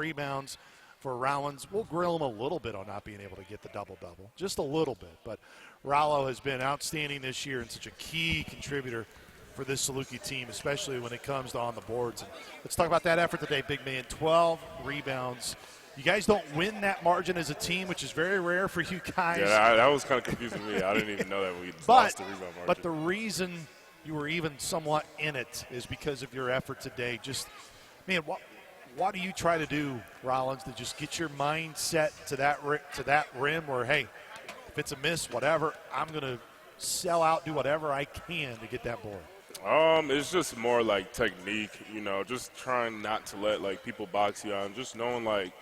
rebounds for Rolyns. We'll grill him a little bit on not being able to get the double-double, just a little bit. But Rollo has been outstanding this year and such a key contributor for this Saluki team, especially when it comes to on the boards. And let's talk about that effort today, big man. 12 rebounds. You guys don't win that margin as a team, which is very rare for you guys. Yeah, that was kind of confusing to me. I didn't even know that we lost the rebound margin. But the reason you were even somewhat in it is because of your effort today. Just, man, what do you try to do, Rolyns, to just get your mindset to that rim where, hey, if it's a miss, whatever, I'm going to sell out, do whatever I can to get that board? It's just more like technique, just trying not to let, like, people box you out. Just knowing, like,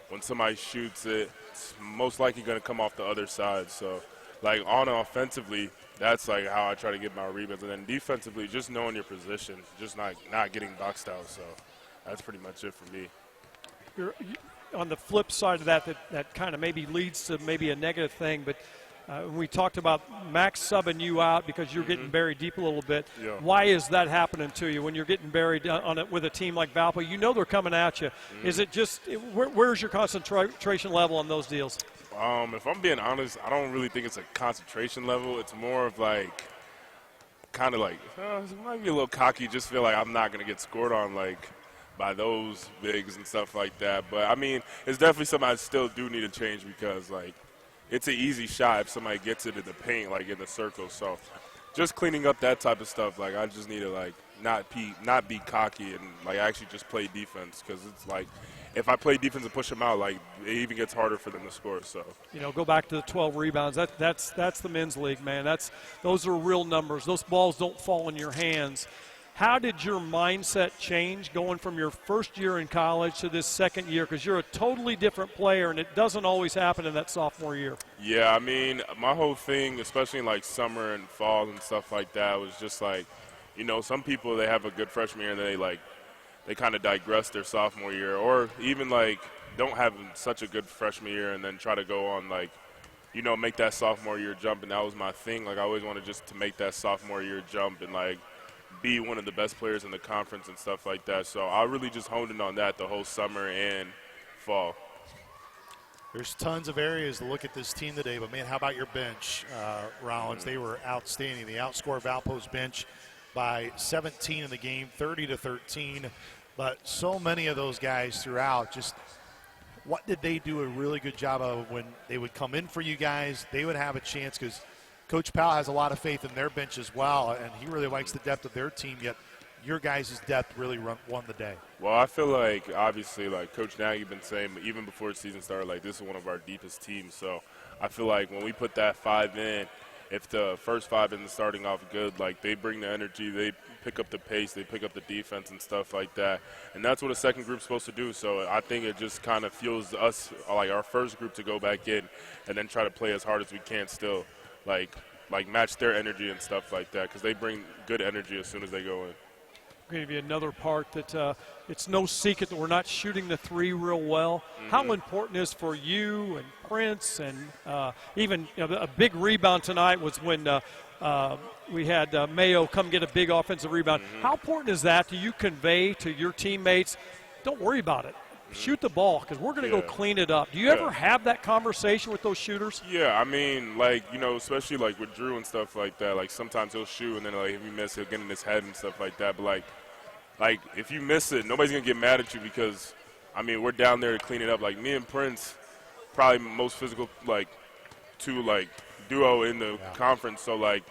when somebody shoots it, it's most likely going to come off the other side. So, like, offensively, that's, like, how I try to get my rebounds. And then defensively, just knowing your position, just not getting boxed out. So that's pretty much it for me. On the flip side of that kind of maybe leads to maybe a negative thing, but we talked about Max subbing you out because you're getting buried deep a little bit. Yeah. Why is that happening to you when you're getting buried on it with a team like Valpo? You know they're coming at you. Is it just where's your concentration level on those deals? If I'm being honest, I don't really think it's a concentration level. It's more of like kind of like it might be a little cocky. Just feel like I'm not going to get scored on like by those bigs and stuff like that. But I mean, it's definitely something I still do need to change because like. It's an easy shot if somebody gets it in the paint, like in the circle. So just cleaning up that type of stuff, like I just need to like not be cocky and like actually just play defense because it's like if I play defense and push them out, like it even gets harder for them to score. So go back to the 12 rebounds. That's the men's league, man. Those are real numbers. Those balls don't fall in your hands. How did your mindset change going from your first year in college to this second year? Because you're a totally different player, and it doesn't always happen in that sophomore year. Yeah, I mean, my whole thing, especially in like summer and fall and stuff like that, was just like, some people, they have a good freshman year and they kind of digress their sophomore year, or even like don't have such a good freshman year and then try to go on like, make that sophomore year jump. And that was my thing. Like I always wanted just to make that sophomore year jump and like, be one of the best players in the conference and stuff like that. So I really just honed in on that the whole summer and fall. There's tons of areas to look at this team today, but, man, how about your bench, Rolyns? They were outstanding. They outscored Valpo's bench by 17 in the game, 30-13. But so many of those guys throughout, just what did they do a really good job of when they would come in for you guys? They would have a chance because – Coach Powell has a lot of faith in their bench as well, and he really likes the depth of their team, yet your guys' depth really won the day. Well, I feel like, obviously, like Coach Nagy been saying, even before the season started, like this is one of our deepest teams. So I feel like when we put that 5 in, if the first 5 isn't starting off good, like they bring the energy, they pick up the pace, they pick up the defense and stuff like that. And that's what a second group's supposed to do. So I think it just kind of fuels us, like our first group, to go back in and then try to play as hard as we can still. Like match their energy and stuff like that because they bring good energy as soon as they go in. I'm going to give you another part that it's no secret that we're not shooting the 3 real well. How important is for you and Prince and even a big rebound tonight was when we had Mayo come get a big offensive rebound. How important is that to you convey to your teammates, don't worry about it. Shoot the ball because we're going to go clean it up. Do you ever have that conversation with those shooters? Yeah, I mean, like, especially like with Drew and stuff like that, like sometimes he'll shoot and then like if you miss, he'll get in his head and stuff like that. But like if you miss it, nobody's going to get mad at you because, I mean, we're down there to clean it up. Like me and Prince, probably most physical, like, duo in the conference. So, like,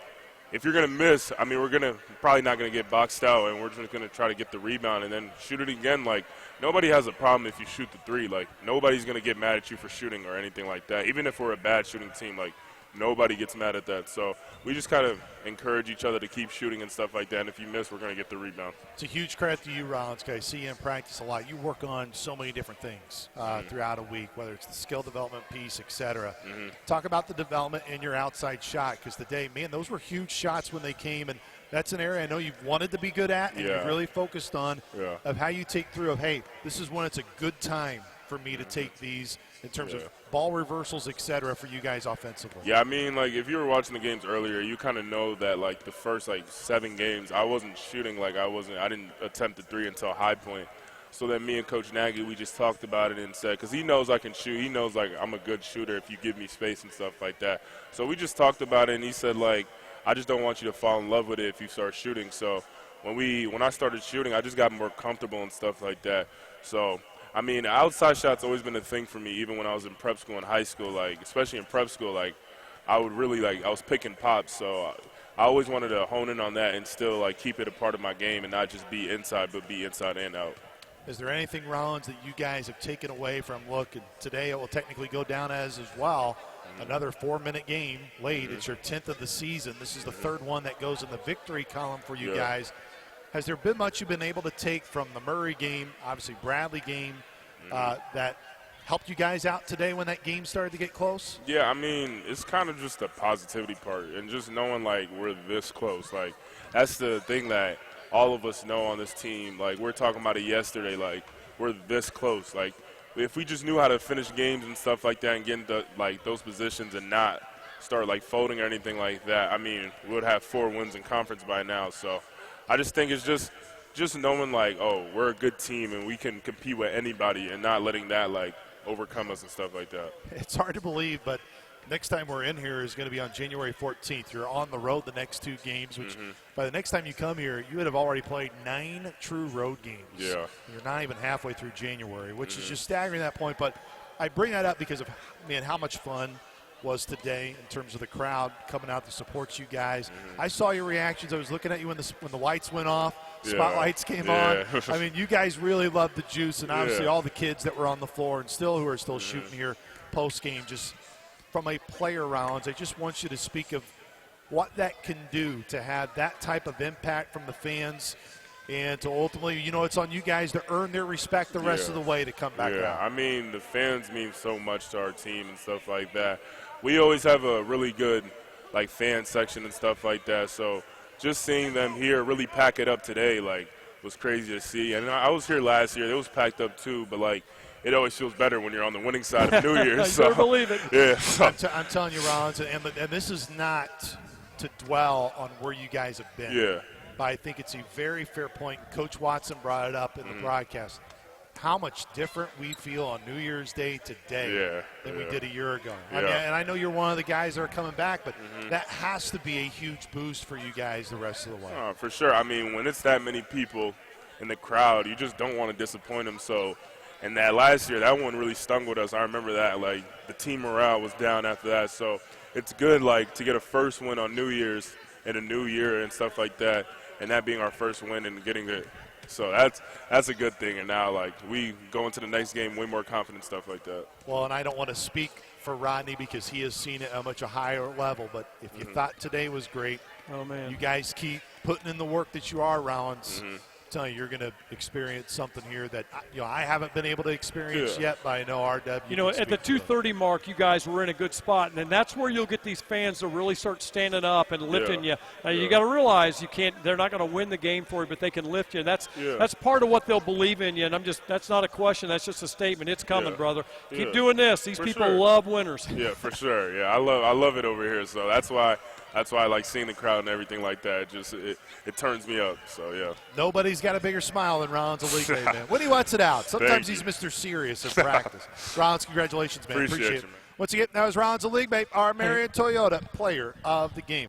if you're going to miss, I mean, we're probably not going to get boxed out, and we're just going to try to get the rebound and then shoot it again. Like, nobody has a problem if you shoot the 3. Like, nobody's going to get mad at you for shooting or anything like that. Even if we're a bad shooting team, like, nobody gets mad at that. So we just kind of encourage each other to keep shooting and stuff like that. And if you miss, we're going to get the rebound. It's a huge credit to you, Rolyns, because I see you in practice a lot. You work on so many different things throughout a week, whether it's the skill development piece, et cetera. Talk about the development in your outside shot, because today, man, those were huge shots when they came. And that's an area I know you've wanted to be good at and you've really focused on of how you take through of, hey, this is when it's a good time for me to take these in terms of ball reversals, et cetera, for you guys offensively. Yeah, I mean, like, if you were watching the games earlier, you kind of know that, like, the first, like, 7 games, I wasn't shooting like I didn't attempt the 3 until high point. So then me and Coach Nagy, we just talked about it and said, because he knows I can shoot. He knows, like, I'm a good shooter if you give me space and stuff like that. So we just talked about it, and he said, like, I just don't want you to fall in love with it if you start shooting. So when I started shooting, I just got more comfortable and stuff like that. So, I mean, outside shots always been a thing for me, even when I was in prep school and high school. Like, especially in prep school, like, I would really, like, I was picking pops. So I always wanted to hone in on that and still, like, keep it a part of my game and not just be inside, but be inside and out. Is there anything, Rollins, that you guys have taken away from, look, and today it will technically go down as well, another 4-minute game late. It's your 10th of the season. This is the third one that goes in the victory column for you guys. Has there been much you've been able to take from the Murray game, obviously Bradley game, that helped you guys out today when that game started to get close? Yeah, I mean, it's kind of just the positivity part and just knowing, like, we're this close. Like, that's the thing that all of us know on this team. Like, we're talking about it yesterday, like, we're this close. Like, if we just knew how to finish games and stuff like that and get into, like, those positions and not start, like, folding or anything like that, I mean, we would have 4 wins in conference by now. So I just think it's just knowing, like, oh, we're a good team and we can compete with anybody and not letting that, like, overcome us and stuff like that. It's hard to believe, but next time we're in here is going to be on January 14th. You're on the road the next 2 games, which by the next time you come here, you would have already played 9 true road games. Yeah. You're not even halfway through January, which is just staggering at that point. But I bring that up because of, man, how much fun was today in terms of the crowd coming out to support you guys. I saw your reactions. I was looking at you when the lights went off, spotlights came on. I mean, you guys really loved the juice, and obviously all the kids that were on the floor and who are still shooting here post-game. Just from a player, Rollins, I just want you to speak of what that can do to have that type of impact from the fans and to ultimately, you know, it's on you guys to earn their respect the rest of the way to come back around. I mean, the fans mean so much to our team and stuff like that. We always have a really good, like, fan section and stuff like that. So just seeing them here really pack it up today, like, was crazy to see. And I was here last year. It was packed up too, but, like, it always feels better when you're on the winning side of New Year's. So. You believe it. Yeah. I'm telling you, Rollins, and this is not to dwell on where you guys have been. Yeah. But I think it's a very fair point. Coach Watson brought it up in the broadcast. How much different we feel on New Year's Day today than we did a year ago. I mean, and I know you're one of the guys that are coming back, but that has to be a huge boost for you guys the rest of the way. For sure. I mean, when it's that many people in the crowd, you just don't want to disappoint them. So, and that last year, that one really stung with us. I remember that. Like, the team morale was down after that. So it's good, like, to get a first win on New Year's in a new year and stuff like that, and that being our first win and getting it. So that's a good thing. And now, like, we go into the next game way more confident, stuff like that. Well, and I don't want to speak for Rodney because he has seen it at a much higher level. But if you thought today was great, you guys keep putting in the work that you are, Rollins. I'm telling you, you're going to experience something here that I haven't been able to experience yet, but I know RW. You know, at the 2:30 mark, you guys were in a good spot, and then that's where you'll get these fans to really start standing up and lifting you. Now, you got to realize they're not going to win the game for you, but they can lift you. And that's part of what they'll believe in you. And that's not a question. That's just a statement. It's coming, brother. Keep doing this. These people love winners. Yeah, for sure. Yeah, I love it over here. So that's why I like seeing the crowd and everything like that. It turns me up. So, yeah. Nobody's got a bigger smile than Rollins Aligbe, man. When he wants it out. Sometimes he's Mr. Serious in practice. Rollins, congratulations, man. Appreciate you, man. Once again, that was Rollins Aligbe, our Marion Toyota player of the game.